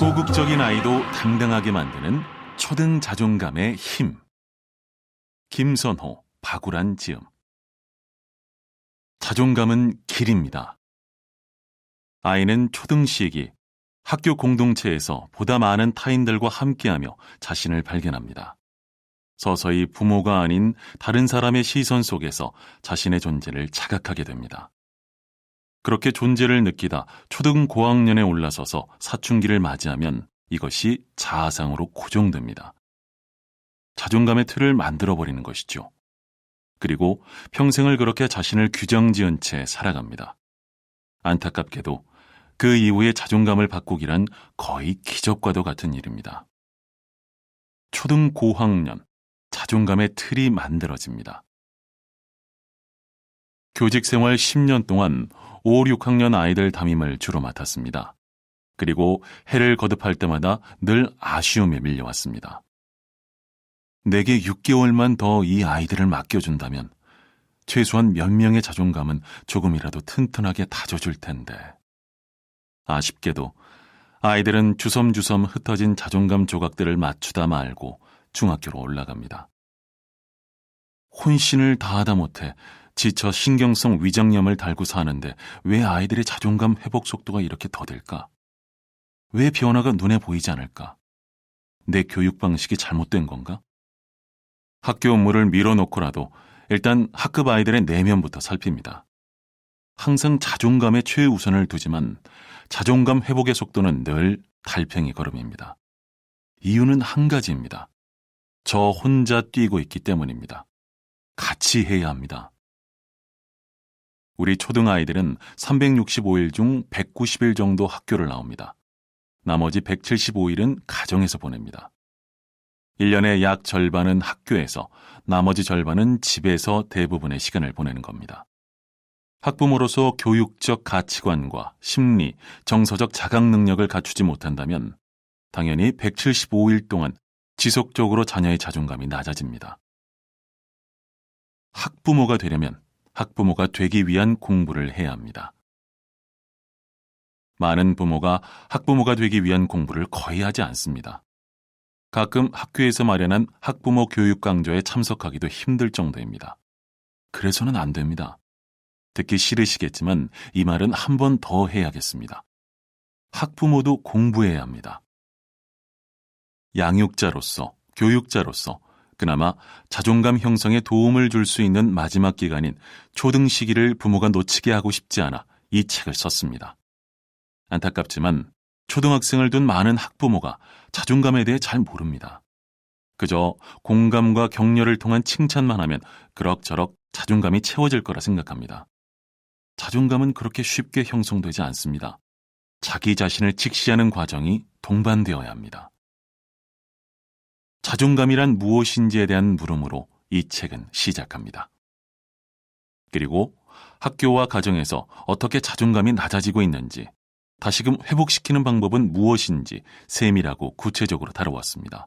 소극적인 아이도 당당하게 만드는 초등 자존감의 힘. 김선호, 박우란 지음. 자존감은 길입니다. 아이는 초등 시기 학교 공동체에서 보다 많은 타인들과 함께하며 자신을 발견합니다. 서서히 부모가 아닌 다른 사람의 시선 속에서 자신의 존재를 자각하게 됩니다. 그렇게 존재를 느끼다 초등 고학년에 올라서서 사춘기를 맞이하면 이것이 자아상으로 고정됩니다. 자존감의 틀을 만들어버리는 것이죠. 그리고 평생을 그렇게 자신을 규정지은 채 살아갑니다. 안타깝게도 그 이후에 자존감을 바꾸기란 거의 기적과도 같은 일입니다. 초등 고학년, 자존감의 틀이 만들어집니다. 교직생활 10년 동안 5, 6학년 아이들 담임을 주로 맡았습니다. 그리고 해를 거듭할 때마다 늘 아쉬움에 밀려왔습니다. 내게 6개월만 더 이 아이들을 맡겨준다면 최소한 몇 명의 자존감은 조금이라도 튼튼하게 다져줄 텐데. 아쉽게도 아이들은 주섬주섬 흩어진 자존감 조각들을 맞추다 말고 중학교로 올라갑니다. 혼신을 다하다 못해 지쳐 신경성 위장염을 달고 사는데 왜 아이들의 자존감 회복 속도가 이렇게 더딜까? 왜 변화가 눈에 보이지 않을까? 내 교육 방식이 잘못된 건가? 학교 업무를 밀어놓고라도 일단 학급 아이들의 내면부터 살핍니다. 항상 자존감에 최우선을 두지만 자존감 회복의 속도는 늘 달팽이 걸음입니다. 이유는 한 가지입니다. 저 혼자 뛰고 있기 때문입니다. 같이 해야 합니다. 우리 초등아이들은 365일 중 190일 정도 학교를 나옵니다. 나머지 175일은 가정에서 보냅니다. 1년의 약 절반은 학교에서, 나머지 절반은 집에서 대부분의 시간을 보내는 겁니다. 학부모로서 교육적 가치관과 심리, 정서적 자각 능력을 갖추지 못한다면 당연히 175일 동안 지속적으로 자녀의 자존감이 낮아집니다. 학부모가 되려면 학부모가 되기 위한 공부를 해야 합니다. 많은 부모가 학부모가 되기 위한 공부를 거의 하지 않습니다. 가끔 학교에서 마련한 학부모 교육 강좌에 참석하기도 힘들 정도입니다. 그래서는 안 됩니다. 듣기 싫으시겠지만 이 말은 한 번 더 해야겠습니다. 학부모도 공부해야 합니다. 양육자로서, 교육자로서 그나마 자존감 형성에 도움을 줄 수 있는 마지막 기간인 초등 시기를 부모가 놓치게 하고 싶지 않아 이 책을 썼습니다. 안타깝지만 초등학생을 둔 많은 학부모가 자존감에 대해 잘 모릅니다. 그저 공감과 격려를 통한 칭찬만 하면 그럭저럭 자존감이 채워질 거라 생각합니다. 자존감은 그렇게 쉽게 형성되지 않습니다. 자기 자신을 직시하는 과정이 동반되어야 합니다. 자존감이란 무엇인지에 대한 물음으로 이 책은 시작합니다. 그리고 학교와 가정에서 어떻게 자존감이 낮아지고 있는지, 다시금 회복시키는 방법은 무엇인지 세밀하고 구체적으로 다뤄왔습니다.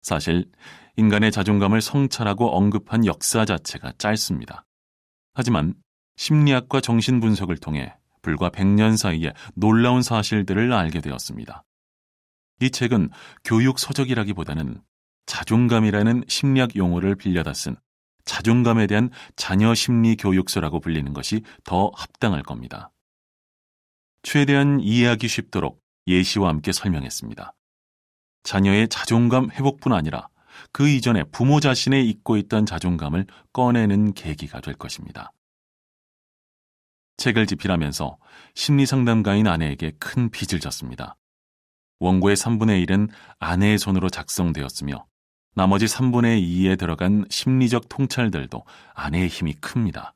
사실 인간의 자존감을 성찰하고 언급한 역사 자체가 짧습니다. 하지만 심리학과 정신분석을 통해 불과 100년 사이에 놀라운 사실들을 알게 되었습니다. 이 책은 교육 서적이라기보다는 자존감이라는 심리학 용어를 빌려다 쓴 자존감에 대한 자녀 심리 교육서라고 불리는 것이 더 합당할 겁니다. 최대한 이해하기 쉽도록 예시와 함께 설명했습니다. 자녀의 자존감 회복뿐 아니라 그 이전에 부모 자신에 잊고 있던 자존감을 꺼내는 계기가 될 것입니다. 책을 집필하면서 심리상담가인 아내에게 큰 빚을 졌습니다. 원고의 3분의 1은 아내의 손으로 작성되었으며 나머지 3분의 2에 들어간 심리적 통찰들도 아내의 힘이 큽니다.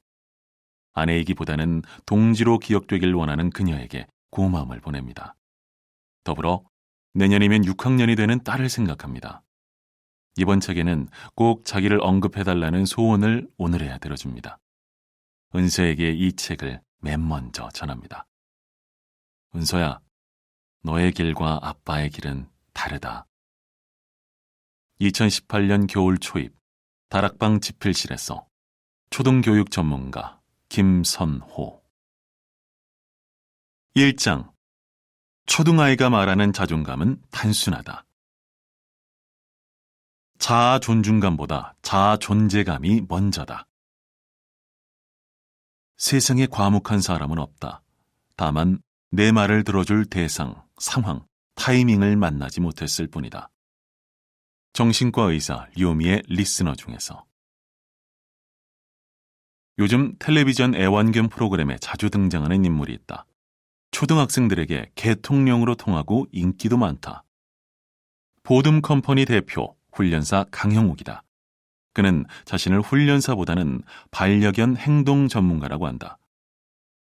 아내이기보다는 동지로 기억되길 원하는 그녀에게 고마움을 보냅니다. 더불어 내년이면 6학년이 되는 딸을 생각합니다. 이번 책에는 꼭 자기를 언급해달라는 소원을 오늘에야 들어줍니다. 은서에게 이 책을 맨 먼저 전합니다. 은서야, 너의 길과 아빠의 길은 다르다. 2018년 겨울 초입 다락방 집필실에서 초등교육 전문가 김선호. 1장 초등아이가 말하는 자존감은 단순하다. 자아 존중감보다 자아 존재감이 먼저다. 세상에 과묵한 사람은 없다. 다만 내 말을 들어줄 대상, 상황, 타이밍을 만나지 못했을 뿐이다. 정신과 의사 류미의 리스너 중에서. 요즘 텔레비전 애완견 프로그램에 자주 등장하는 인물이 있다. 초등학생들에게 개통령으로 통하고 인기도 많다. 보듬 컴퍼니 대표 훈련사 강형욱이다. 그는 자신을 훈련사보다는 반려견 행동 전문가라고 한다.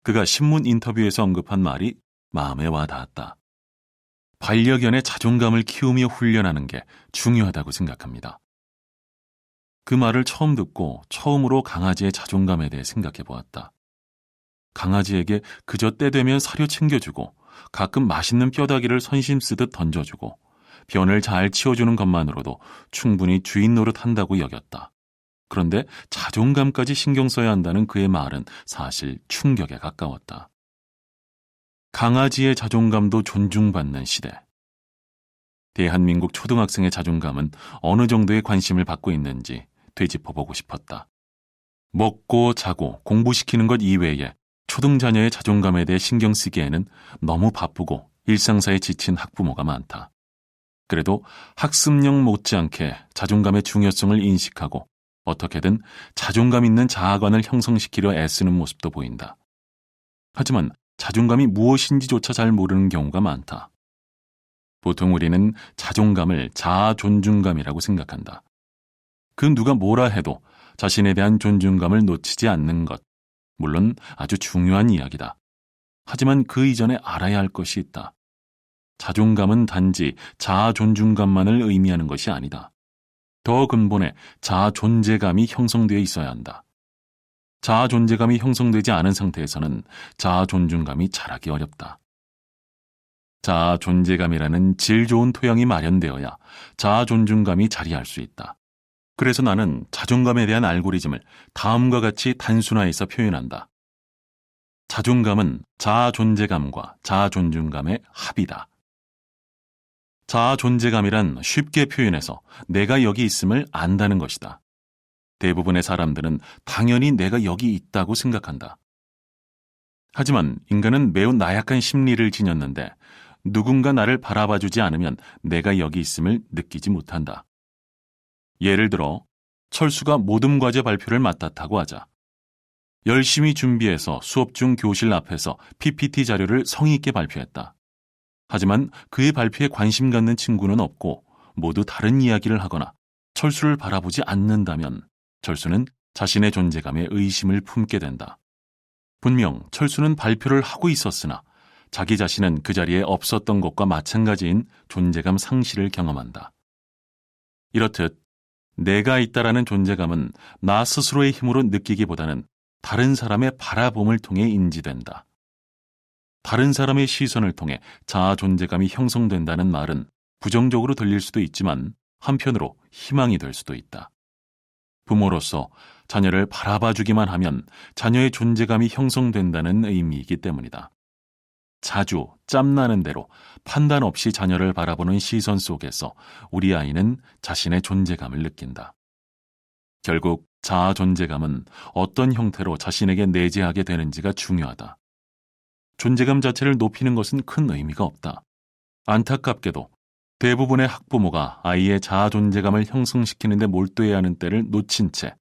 그가 신문 인터뷰에서 언급한 말이 마음에 와 닿았다. 반려견의 자존감을 키우며 훈련하는 게 중요하다고 생각합니다. 그 말을 처음 듣고 처음으로 강아지의 자존감에 대해 생각해 보았다. 강아지에게 그저 때 되면 사료 챙겨주고 가끔 맛있는 뼈다귀를 선심 쓰듯 던져주고 변을 잘 치워주는 것만으로도 충분히 주인 노릇한다고 여겼다. 그런데 자존감까지 신경 써야 한다는 그의 말은 사실 충격에 가까웠다. 강아지의 자존감도 존중받는 시대. 대한민국 초등학생의 자존감은 어느 정도의 관심을 받고 있는지 되짚어보고 싶었다. 먹고 자고 공부시키는 것 이외에 초등 자녀의 자존감에 대해 신경 쓰기에는 너무 바쁘고 일상사에 지친 학부모가 많다. 그래도 학습력 못지않게 자존감의 중요성을 인식하고 어떻게든 자존감 있는 자아관을 형성시키려 애쓰는 모습도 보인다. 하지만 자존감이 무엇인지조차 잘 모르는 경우가 많다. 보통 우리는 자존감을 자아 존중감이라고 생각한다. 그 누가 뭐라 해도 자신에 대한 존중감을 놓치지 않는 것, 물론 아주 중요한 이야기다. 하지만 그 이전에 알아야 할 것이 있다. 자존감은 단지 자아 존중감만을 의미하는 것이 아니다. 더 근본에 자아 존재감이 형성되어 있어야 한다. 자아 존재감이 형성되지 않은 상태에서는 자아 존중감이 자라기 어렵다. 자아 존재감이라는 질 좋은 토양이 마련되어야 자아 존중감이 자리할 수 있다. 그래서 나는 자존감에 대한 알고리즘을 다음과 같이 단순화해서 표현한다. 자존감은 자아 존재감과 자아 존중감의 합이다. 자아 존재감이란 쉽게 표현해서 내가 여기 있음을 안다는 것이다. 대부분의 사람들은 당연히 내가 여기 있다고 생각한다. 하지만 인간은 매우 나약한 심리를 지녔는데 누군가 나를 바라봐주지 않으면 내가 여기 있음을 느끼지 못한다. 예를 들어 철수가 모든 과제 발표를 맡았다고 하자. 열심히 준비해서 수업 중 교실 앞에서 PPT 자료를 성의 있게 발표했다. 하지만 그의 발표에 관심 갖는 친구는 없고 모두 다른 이야기를 하거나 철수를 바라보지 않는다면 철수는 자신의 존재감에 의심을 품게 된다. 분명 철수는 발표를 하고 있었으나 자기 자신은 그 자리에 없었던 것과 마찬가지인 존재감 상실을 경험한다. 이렇듯 내가 있다라는 존재감은 나 스스로의 힘으로 느끼기보다는 다른 사람의 바라봄을 통해 인지된다. 다른 사람의 시선을 통해 자아 존재감이 형성된다는 말은 부정적으로 들릴 수도 있지만 한편으로 희망이 될 수도 있다. 부모로서 자녀를 바라봐주기만 하면 자녀의 존재감이 형성된다는 의미이기 때문이다. 자주 짬나는 대로 판단 없이 자녀를 바라보는 시선 속에서 우리 아이는 자신의 존재감을 느낀다. 결국 자아 존재감은 어떤 형태로 자신에게 내재하게 되는지가 중요하다. 존재감 자체를 높이는 것은 큰 의미가 없다. 안타깝게도 대부분의 학부모가 아이의 자아 존재감을 형성시키는 데 몰두해야 하는 때를 놓친 채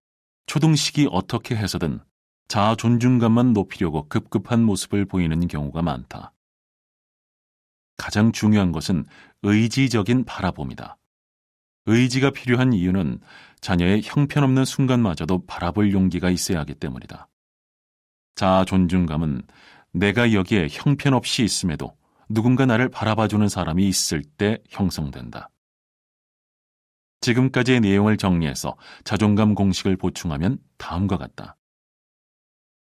초등식이 어떻게 해서든 자아 존중감만 높이려고 급급한 모습을 보이는 경우가 많다. 가장 중요한 것은 의지적인 바라봄이다. 의지가 필요한 이유는 자녀의 형편없는 순간마저도 바라볼 용기가 있어야 하기 때문이다. 자아 존중감은 내가 여기에 형편없이 있음에도 누군가 나를 바라봐주는 사람이 있을 때 형성된다. 지금까지의 내용을 정리해서 자존감 공식을 보충하면 다음과 같다.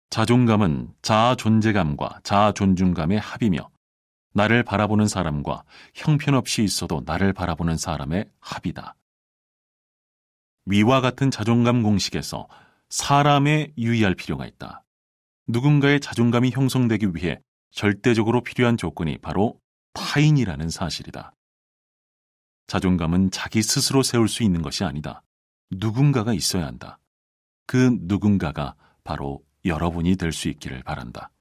자존감은 자아 존재감과 자아 존중감의 합이며 나를 바라보는 사람과 형편없이 있어도 나를 바라보는 사람의 합이다. 위와 같은 자존감 공식에서 사람에 유의할 필요가 있다. 누군가의 자존감이 형성되기 위해 절대적으로 필요한 조건이 바로 타인이라는 사실이다. 자존감은 자기 스스로 세울 수 있는 것이 아니다. 누군가가 있어야 한다. 그 누군가가 바로 여러분이 될 수 있기를 바란다.